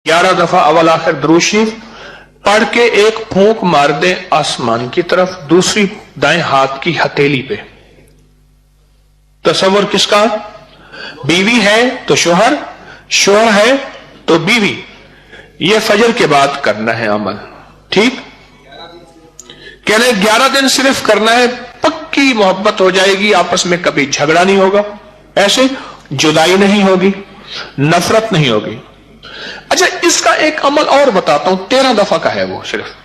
11 दफा अवल आखिर दुरूद शरीफ पढ़ के एक फूंक मार दे आसमान की तरफ, दूसरी दाएं हाथ की हथेली पे। तसव्वुर किसका? बीवी है तो शोहर, शोहर है तो बीवी। यह फजर के बाद करना है अमल, ठीक? कह रहे 11 दिन सिर्फ करना है, पक्की मोहब्बत हो जाएगी, आपस में कभी झगड़ा नहीं होगा, ऐसे जुदाई नहीं होगी, नफरत नहीं होगी। अच्छा, इसका एक अमल और बताता हूं, 13 दफा का है वो सिर्फ।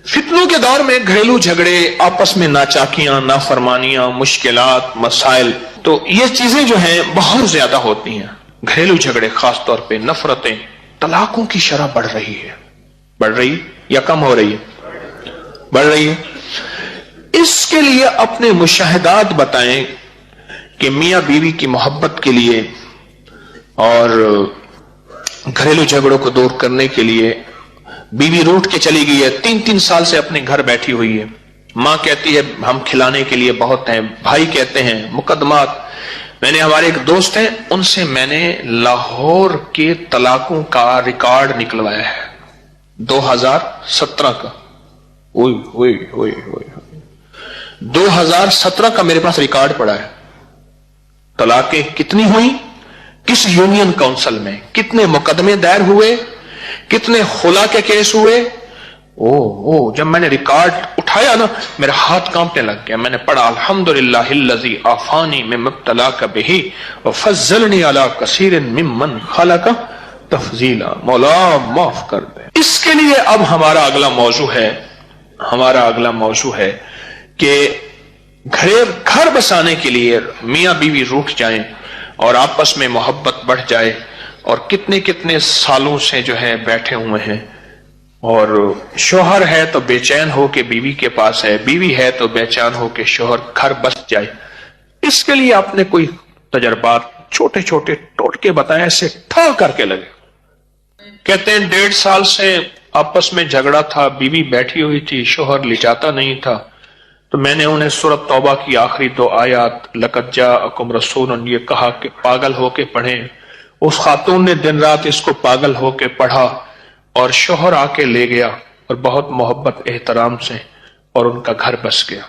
फितनों के दौर में घरेलू झगड़े, आपस में नाचाकियां, नाफरमानियां, मुश्किलात, मसाइल, तो ये चीजें जो हैं बहुत ज्यादा होती हैं। घरेलू झगड़े खासतौर पे, नफरतें, तलाकों की शरह बढ़ रही है। बढ़ रही या कम हो रही है? बढ़ रही है। इसके लिए अपने मुशाहिदात बताएं कि मियां बीवी की मोहब्बत के लिए और घरेलू झगड़ों को दूर करने के लिए बीवी रूठ के चली गई है, 3-3 साल से अपने घर बैठी हुई है। मां कहती है हम खिलाने के लिए बहुत हैं, भाई कहते हैं मुकदमात। मैंने, हमारे एक दोस्त हैं, उनसे मैंने लाहौर के तलाकों का रिकॉर्ड निकलवाया है 2017 का। 2017 का मेरे पास रिकॉर्ड पड़ा है। तलाकें कितनी हुई, किस यूनियन काउंसिल में, कितने मुकदमे दायर हुए, कितने खुला के केस हुए। जब मैंने रिकॉर्ड उठाया ना, मेरा हाथ कांपने लग गया। मैंने पढ़ा अल्हम्दुलिल्लाहिल्लज़ी आफानी में मुब्तलाक बिही व फज़्ज़लनी अला कसीरिन मिम्मन खलक़ तफ़ज़ीला। मौला माफ कर दे। इसके लिए अब हमारा अगला मौजू है कि घर बसाने के लिए मियां बीवी रूठ जाएं और आपस में मोहब्बत बढ़ जाए, और कितने कितने सालों से जो है बैठे हुए हैं, और शोहर है तो बेचैन हो के बीवी के पास है, बीवी है तो बेचैन हो के शोहर घर बस जाए। इसके लिए आपने कोई तजर्बात, छोटे छोटे टोटके बताए, ऐसे ठा करके लगे। कहते हैं 1.5 साल से आपस में झगड़ा था, बीवी बैठी हुई थी, शोहर लिजाता नहीं था, तो मैंने उन्हें सूरत तौबा की आखिरी 2 आयत लक़द जाअकुम रसूलुन, ये कहा कि पागल होके पढ़ें। उस खातून ने दिन रात इसको पागल होके पढ़ा, और शोहर आके ले गया, और बहुत मोहब्बत एहतराम से, और उनका घर बस गया।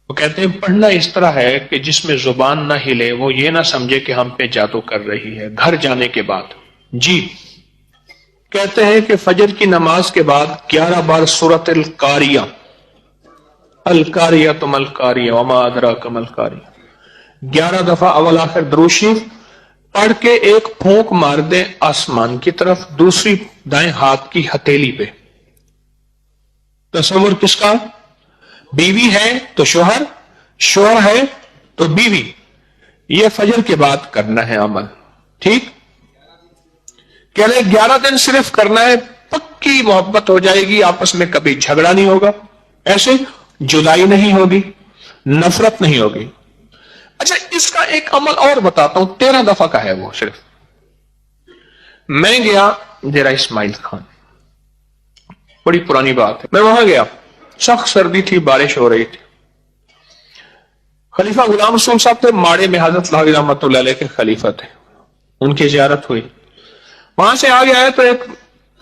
वो कहते हैं पढ़ना इस तरह है कि जिसमें जुबान ना हिले, वो ये ना समझे कि हम पे जादू कर रही है। घर जाने के बाद जी कहते हैं कि फजर की नमाज के बाद 11 बार सूरत अल-कारिया, अल-कारिया तुम अल-कारिया वमा अदराक मल कारिया, 11 दफा अवल आखिर दुरूद शरीफ पढ़ के एक फूंक मार दे आसमान की तरफ, दूसरी दाएं हाथ की हथेली पे। तसव्वुर किसका? बीवी है तो शोहर, शोहर है तो बीवी। यह फजर के बाद करना है अमल, ठीक? कह रहे 11 दिन सिर्फ करना है, पक्की मोहब्बत हो जाएगी, आपस में कभी झगड़ा नहीं होगा, ऐसे जुदाई नहीं होगी, नफरत नहीं होगी। अच्छा, इसका एक अमल और बताता हूं, 13 दफा का है वो सिर्फ। मैं गया डेरा इस्माइल खान, बड़ी पुरानी बात है, मैं वहां गया, सख्त सर्दी थी, बारिश हो रही थी। खलीफा गुलाम रसूल साहब थे, माड़े में हजरत लाही रहमतुल्लाह अलैह के खलीफा थे, उनकी जियारत हुई। वहां से आगे आए तो एक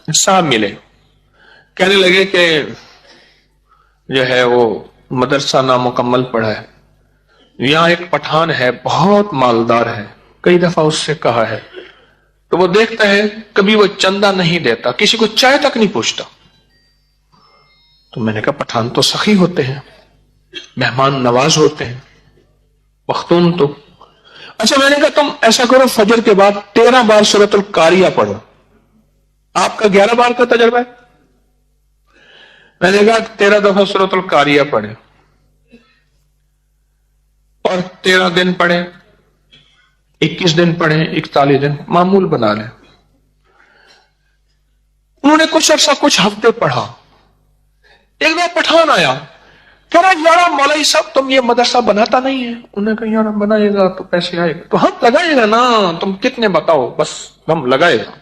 साहब मिले, कहने लगे कि जो है वो मदरसा नामुकम्मल पढ़ा है, यहां एक पठान है, बहुत मालदार है, कई दफा उससे कहा है, तो वो देखता है कभी वो चंदा नहीं देता, किसी को चाय तक नहीं पूछता। तो मैंने कहा पठान तो सखी होते हैं, मेहमान नवाज होते हैं, पख्तून तो। अच्छा, मैंने कहा तुम ऐसा करो, फजर के बाद 13 बार सूरत अल-कारिया पढ़ो, आपका 11 बार का तजर्बा है। मैंने कहा 13 दफा सूरत अल-कारिया पढ़े और 13 दिन पढ़े, 21 दिन पढ़े, 41 दिन, मामूल बना लें। उन्होंने कुछ अरसा, कुछ हफ्ते पढ़ा। एक बार पठान आया, कह रहा यार मौलवी साहब तुम ये मदरसा बनाता नहीं है। उन्होंने कहा यार बनाएगा तो पैसे आएगा, तो हम लगाएगा ना, तुम कितने बताओ, बस हम लगाएगा।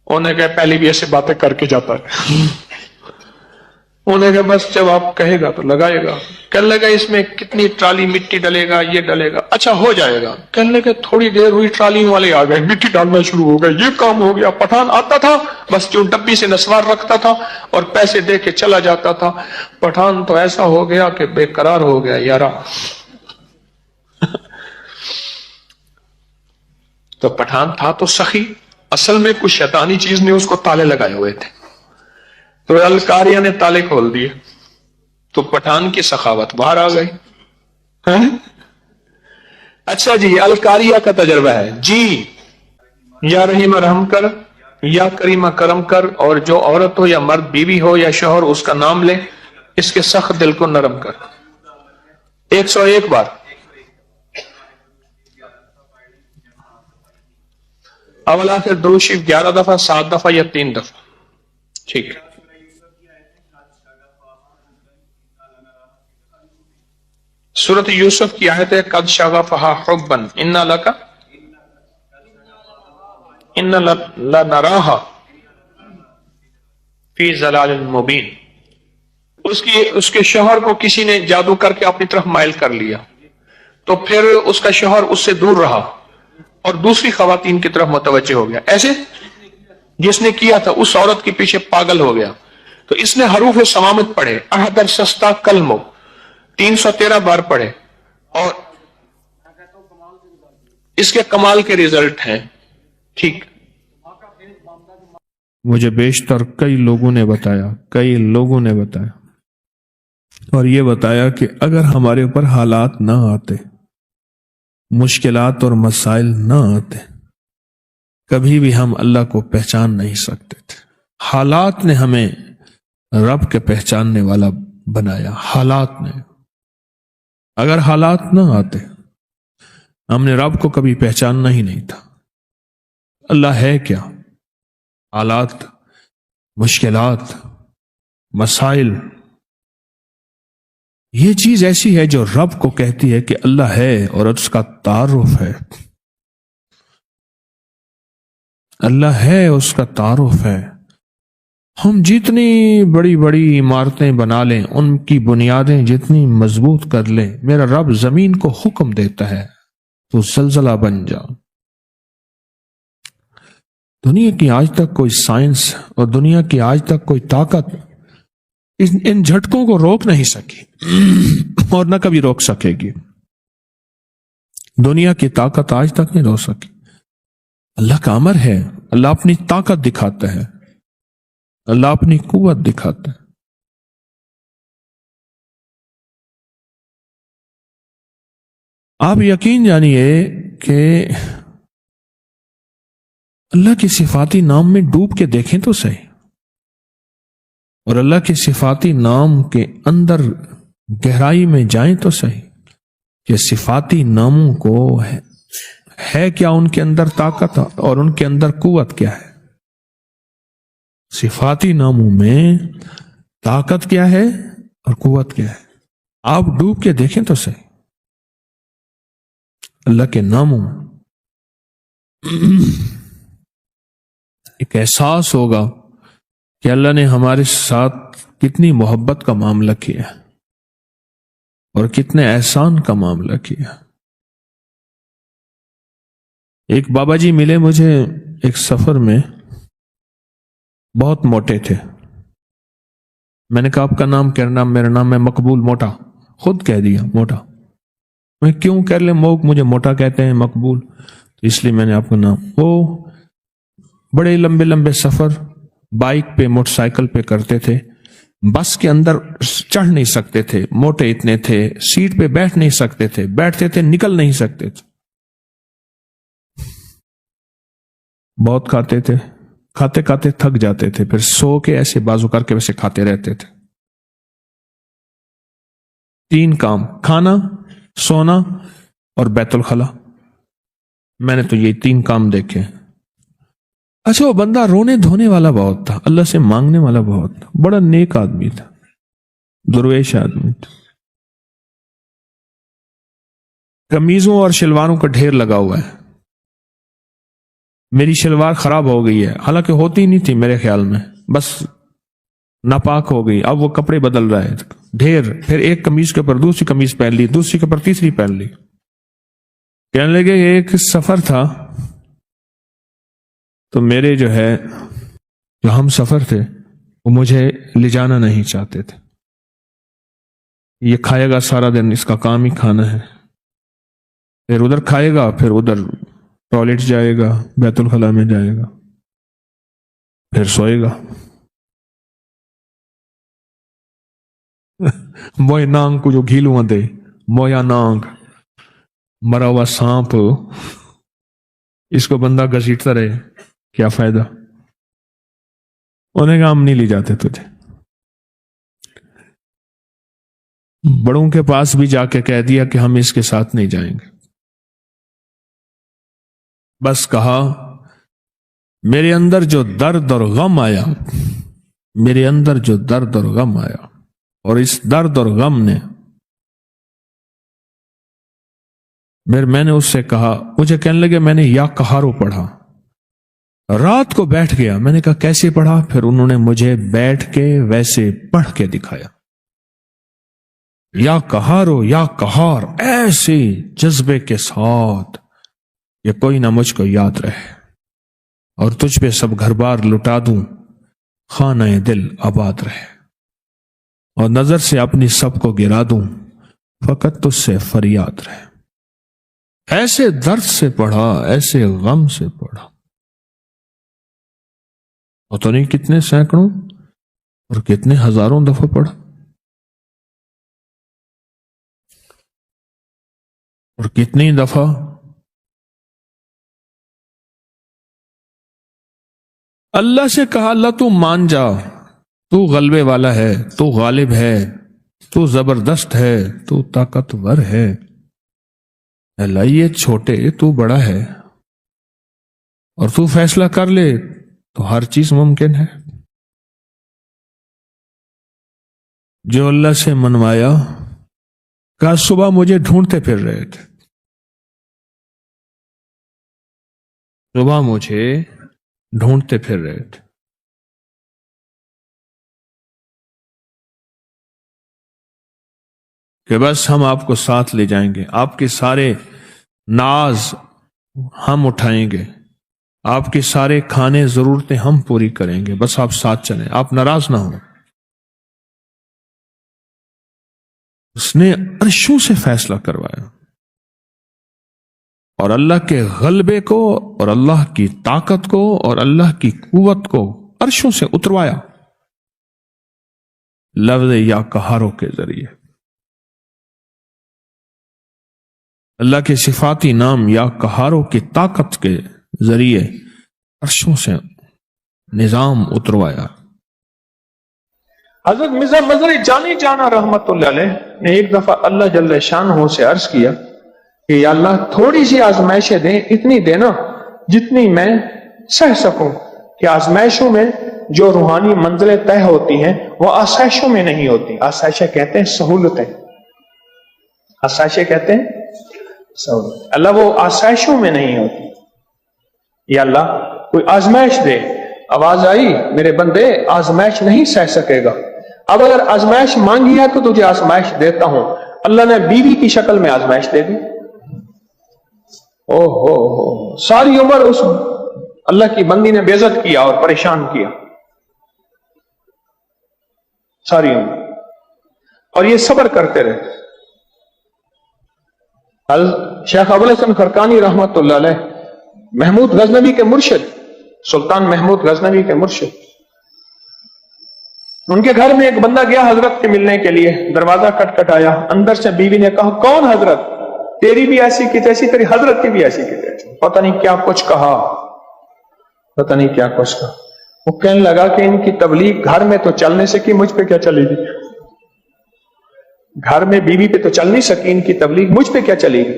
उन्होंने कहा पहले भी ऐसे बातें करके जाता है। انہوں نے بس جب آپ کہے گا تو لگائے گا. کہنے لگا اس میں کتنی ٹرالی مٹی ڈلے گا, یہ ڈلے گا. اچھا ہو جائے گا. کہنے لگا تھوڑی دیر ہوئی ٹرالی والے آ گئے, مٹی ڈالنا شروع ہو گئے, یہ کام ہو گیا. پٹھان آتا تھا بس جو ڈبی سے نسوار رکھتا تھا اور پیسے دے کے چلا جاتا تھا. پٹھان تو ایسا ہو گیا کہ بے قرار ہو گیا یارا. تو پٹھان تھا تو سخی, اصل میں کچھ شیطانی چیز نے اس کو تالے لگائے ہوئے تھے. تو الکاریہ نے تالے کھول دیے تو پٹھان کی سخاوت باہر آ گئی. اچھا جی, الکاریہ کا تجربہ ہے جی. یا رحیم رحم کر, یا کریمہ کرم کر, اور جو عورت ہو یا مرد, بیوی ہو یا شوہر, اس کا نام لے, اس کے سخت دل کو نرم کر. 101 بار. اول آخر درود شریف 11 دفعہ, 7 دفعہ یا 3 دفعہ. ٹھیک ہے. سورۃ یوسف کی آیت ہے قد شغفہا حبا انا لک ان لنراہا فی ضلال مبین. اس کے شوہر کو کسی نے جادو کر کے اپنی طرف مائل کر لیا, تو پھر اس کا شوہر اس سے دور رہا اور دوسری خواتین کی طرف متوجہ ہو گیا. ایسے جس نے کیا تھا اس عورت کے پیچھے پاگل ہو گیا. تو اس نے حروف سمامت پڑھے, احدر سستا کلمو 313 بار پڑھے, اور اس کے کمال کے ریزلٹ ہیں. ٹھیک. مجھے بیشتر کئی لوگوں نے بتایا اور یہ بتایا کہ اگر ہمارے اوپر حالات نہ آتے, مشکلات اور مسائل نہ آتے, کبھی بھی ہم اللہ کو پہچان نہیں سکتے تھے. حالات نے ہمیں رب کے پہچاننے والا بنایا. حالات نے, اگر حالات نہ آتے ہم نے رب کو کبھی پہچاننا ہی نہیں تھا. اللہ ہے کیا؟ حالات, مشکلات, مسائل, یہ چیز ایسی ہے جو رب کو کہتی ہے کہ اللہ ہے, اور اس کا تعارف ہے. اللہ ہے, اس کا تعارف ہے. ہم جتنی بڑی بڑی عمارتیں بنا لیں, ان کی بنیادیں جتنی مضبوط کر لیں, میرا رب زمین کو حکم دیتا ہے تو زلزلہ بن جا. دنیا کی آج تک کوئی سائنس اور دنیا کی آج تک کوئی طاقت ان جھٹکوں کو روک نہیں سکی اور نہ کبھی روک سکے گی. دنیا کی طاقت آج تک نہیں روک سکی. اللہ کا امر ہے, اللہ اپنی طاقت دکھاتا ہے, اللہ اپنی قوت دکھاتا ہے. آپ یقین جانیے کہ اللہ کی صفاتی نام میں ڈوب کے دیکھیں تو صحیح, اور اللہ کے صفاتی نام کے اندر گہرائی میں جائیں تو صحیح کہ صفاتی ناموں کو ہے کیا ان کے اندر طاقت اور ان کے اندر قوت کیا ہے. صفاتی ناموں میں طاقت کیا ہے اور قوت کیا ہے. آپ ڈوب کے دیکھیں تو صحیح اللہ کے ناموں. ایک احساس ہوگا کہ اللہ نے ہمارے ساتھ کتنی محبت کا معاملہ کیا اور کتنے احسان کا معاملہ کیا. ایک بابا جی ملے مجھے ایک سفر میں, بہت موٹے تھے. میں نے کہا آپ کا نام کیا؟ نام میرا نام ہے مقبول موٹا. خود کہہ دیا موٹا. میں کیوں کہہ لیں مجھے موٹا کہتے ہیں مقبول, تو اس لیے میں نے آپ کا نام. وہ بڑے لمبے لمبے سفر بائک پہ موٹر سائیکل پہ کرتے تھے, بس کے اندر چڑھ نہیں سکتے تھے, موٹے اتنے تھے, سیٹ پہ بیٹھ نہیں سکتے تھے, بیٹھتے تھے نکل نہیں سکتے تھے. بہت کھاتے تھے, کھاتے کھاتے تھک جاتے تھے, پھر سو کے ایسے بازو کر کے ویسے کھاتے رہتے تھے. 3 کام, کھانا, سونا اور بیت الخلا. میں نے تو یہ 3 کام دیکھے. اچھا وہ بندہ رونے دھونے والا بہت تھا, اللہ سے مانگنے والا بہت تھا, بڑا نیک آدمی تھا, درویش آدمی تھا. قمیضوں اور شلواروں کا ڈھیر لگا ہوا ہے. میری شلوار خراب ہو گئی ہے, حالانکہ ہوتی نہیں تھی میرے خیال میں, بس नापाक हो गई, अब वो कपड़े बदल रहा है ढेर, फिर एक कमीज के ऊपर दूसरी कमीज पहन ली, दूसरी के ऊपर तीसरी पहन ली। कहने लगे एक सफर था तो मेरे जो है जो हम सफर थे वो मुझे ले जाना नहीं चाहते थे। ये खाएगा सारा दिन, इसका काम ही खाना है, फिर उधर खाएगा, फिर उधर टॉयलेट जाएगा, बैतुल खला में जाएगा, फिर सोएगा। मोय नांग को जो घीलू दे, मोया नांग, मरा हुआ सांप, इसको बंदा घसीटता रहे, क्या फायदा। उन्हें कहा हम नहीं ले जाते तुझे। बड़ों के पास भी जाके कह दिया कि हम इसके साथ नहीं जाएंगे। बस कहा मेरे अंदर जो दर्द और गम आया, मेरे अंदर जो दर्द और गम आया, और इस दर्द और गम ने मैंने उससे कहा, मुझे कहने लगे मैंने या कहारो पढ़ा, रात को बैठ गया। मैंने कहा कैसे पढ़ा? फिर उन्होंने मुझे बैठ के वैसे पढ़ के दिखाया, या कहारो या कहार, ऐसे जज्बे के साथ ये कोई ना मुझको याद रहे और तुझ पे सब घर बार लुटा दूं, खाना दिल आबाद रहे, और नजर से अपनी सबको गिरा दूं, फकत तुझसे फरियाद रहे। ऐसे दर्द से पढ़ा, ऐसे गम से पढ़ा, और तो नहीं कितने सैकड़ों और कितने हजारों दफा पढ़ा, और कितनी दफा अल्लाह से कहा, अल्लाह तू मान जा, तू गलबे वाला है, तू गालिब है, तू जबरदस्त है, तू ताकतवर है। अल्लाह ये छोटे, तू बड़ा है, और तू फैसला कर ले तो हर चीज मुमकिन है। जो अल्लाह से मनवाया, कहा सुबह मुझे ढूंढते फिर रहे थे, सुबह मुझे ढूंढते फिर रहे थे, कि बस हम आपको साथ ले जाएंगे, आपके सारे नाज हम उठाएंगे, आपके सारे खाने जरूरतें हम पूरी करेंगे, बस आप साथ चलें, आप नाराज ना हो। उसने अर्शों से फैसला करवाया और अल्लाह के गलबे को और अल्लाह की ताकत को और अल्लाह की कुव्वत को अर्शों से उतरवाया लफ्ज़ या कहारों के जरिए। अल्लाह के सिफाती नाम या कहारों की ताकत के जरिए अर्शों से निजाम उतरवाया। हजरत मिर्जा मजहरी जानी जाना रहमतुल्लाह अलैह ने एक दफा अल्लाह जल्ल शानहू से अर्ज किया कि या अल्लाह थोड़ी सी आजमाइशें दें, इतनी देना जितनी मैं सह सकूं, कि आजमाइशों में जो रूहानी मंजिलें तय होती हैं वो आसाइशों में नहीं होती। आसाइशें कहते हैं सहूलतें, आसाइशें कहते हैं सहूलत। अल्लाह वो आसाइशों में नहीं होती। या अल्लाह कोई आजमाइश दे, आवाज आई मेरे बंदे आजमाइश नहीं सह सकेगा, अब अगर आजमाइश मांगी है तो तुझे आजमाइश देता हूं। अल्लाह ने बीवी की शक्ल में आजमाइश दे दी। ओहो सारी उम्र उस अल्लाह की बंदी ने बेइज्जत किया और परेशान किया, सारी उम्र, और ये सब्र करते रहे। शेख अबुल हसन खरकानी रहमतुल्लाह अलैह, महमूद गजनवी के मुर्शिद, सुल्तान महमूद गजनवी के मुर्शिद, उनके घर में एक बंदा गया हजरत के मिलने के लिए। दरवाजा खटखटाया, अंदर से बीवी ने कहा कौन हजरत? तेरी भी ऐसी की तैसी, तेरी हजरत की भी ऐसी की तैसी। पता नहीं क्या कुछ कहा, पता नहीं क्या कुछ कहा। वो कहने लगा कि इनकी तबलीग घर में तो चलने से की, मुझ पे क्या चलेगी? घर में बीवी पे तो चल नहीं सकी इनकी तबलीग, मुझ पे क्या चलेगी?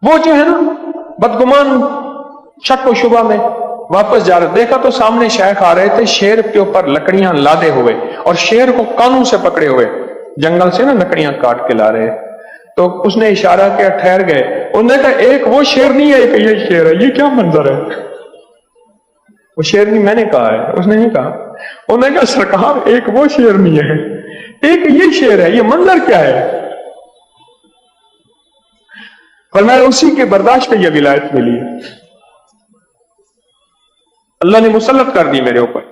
वो जो है ना बदगुमान शक व शुबा में वापस जा रहे, देखा तो सामने शेख आ रहे थे, शेर के ऊपर लकड़ियां लादे हुए और शेर को कानों से पकड़े हुए, जंगल से ना लकड़ियां काट के ला रहे। तो उसने इशारा किया, ठहर गए। उन्होंने कहा एक वो शेर नहीं है, एक ये शेर है, ये क्या मंजर है? وہ شیرنی میں نے کہا ہے، اس نے نہیں کہا. انہوں نے کہا سرکار ایک وہ شیرنی ہے، ایک یہ شیر ہے، یہ منظر کیا ہے؟ اور میں اسی کے برداشت پہ یہ ولایت ملی، اللہ نے مسلط کر دی میرے اوپر.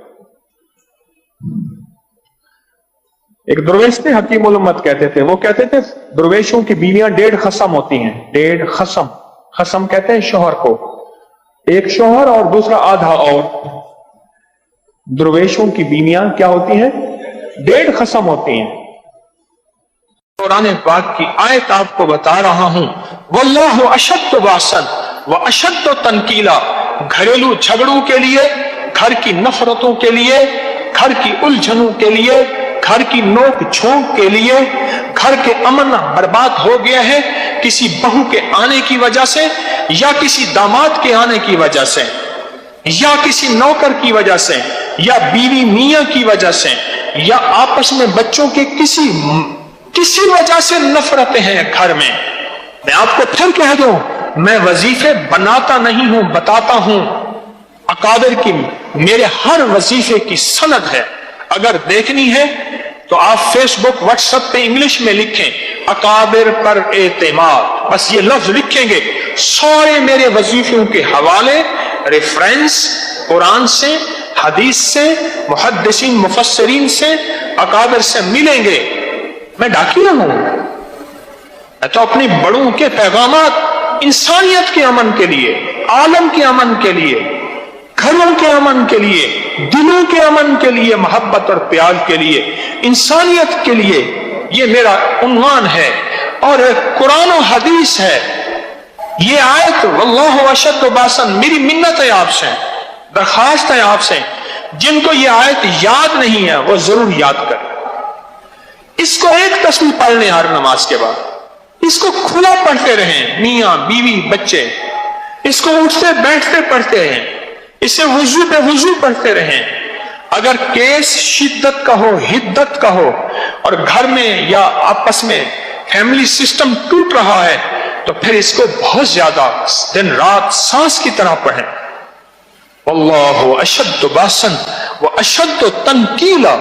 ایک درویش تھے، حکیم الامت کہتے تھے، وہ کہتے تھے درویشوں کی بیویاں 1.5 خصم ہوتی ہیں. 1.5 خصم، خصم کہتے ہیں شوہر کو، ایک شوہر اور دوسرا آدھا. اور درویشوں کی بیویاں کیا ہوتی ہیں؟ 1.5 خصم ہوتی ہیں. قرآن پاک کی آیت آپ کو بتا رہا ہوں، واللہ اشد باسن واشد تنکیلا. گھریلو جھگڑوں کے لیے، گھر کی نفرتوں کے لیے، گھر کی الجھنوں کے لیے، گھر کی نوک جھونک کے لیے، گھر کے امن برباد ہو گیا ہے کسی بہو کے آنے کی وجہ سے، یا کسی داماد کے آنے کی وجہ سے، یا کسی نوکر کی وجہ سے، یا بیوی میاں کی وجہ سے، یا آپس میں بچوں کے کسی وجہ سے نفرتیں ہیں گھر میں. میں آپ کو پھر کہہ دوں، میں وظیفے بناتا نہیں ہوں، بتاتا ہوں. اکابر کی میرے ہر وظیفے کی سند ہے، اگر دیکھنی ہے تو آپ فیس بک واٹس ایپ پہ انگلش میں لکھیں اکابر پر اعتماد، بس یہ لفظ لکھیں گے، سارے میرے وظیفوں کے حوالے ریفرنس قرآن سے، حدیث سے، محدثین مفسرین سے، اکابر سے ملیں گے. میں ڈاکیہ ہوں، میں تو اپنی بڑوں کے پیغامات انسانیت کے امن کے لیے، عالم کے امن کے لیے، گھروں کے امن کے لیے، دلوں کے امن کے لیے، محبت اور پیار کے لیے، انسانیت کے لیے، یہ میرا عنوان ہے اور قرآن و حدیث ہے. یہ آیت واللہ اشد باسن، میری منت ہے آپ سے، درخواست ہے آپ سے، جن کو یہ آیت یاد نہیں ہے وہ ضرور یاد کریں. اس کو ایک تسبیح پڑھ لیں ہر نماز کے بعد، اس کو کھلا پڑھتے رہیں، میاں بیوی بچے، اس کو اٹھتے بیٹھتے پڑھتے رہیں، اسے وضو پہ وضو پڑھتے رہیں. اگر کیس شدت کا ہو، حدت کا ہو، اور گھر میں یا آپس میں فیملی سسٹم ٹوٹ رہا ہے، تو پھر اس کو بہت زیادہ دن رات سانس کی طرح پڑھیں. واللہ اشد باسن و اشد تنکیلا.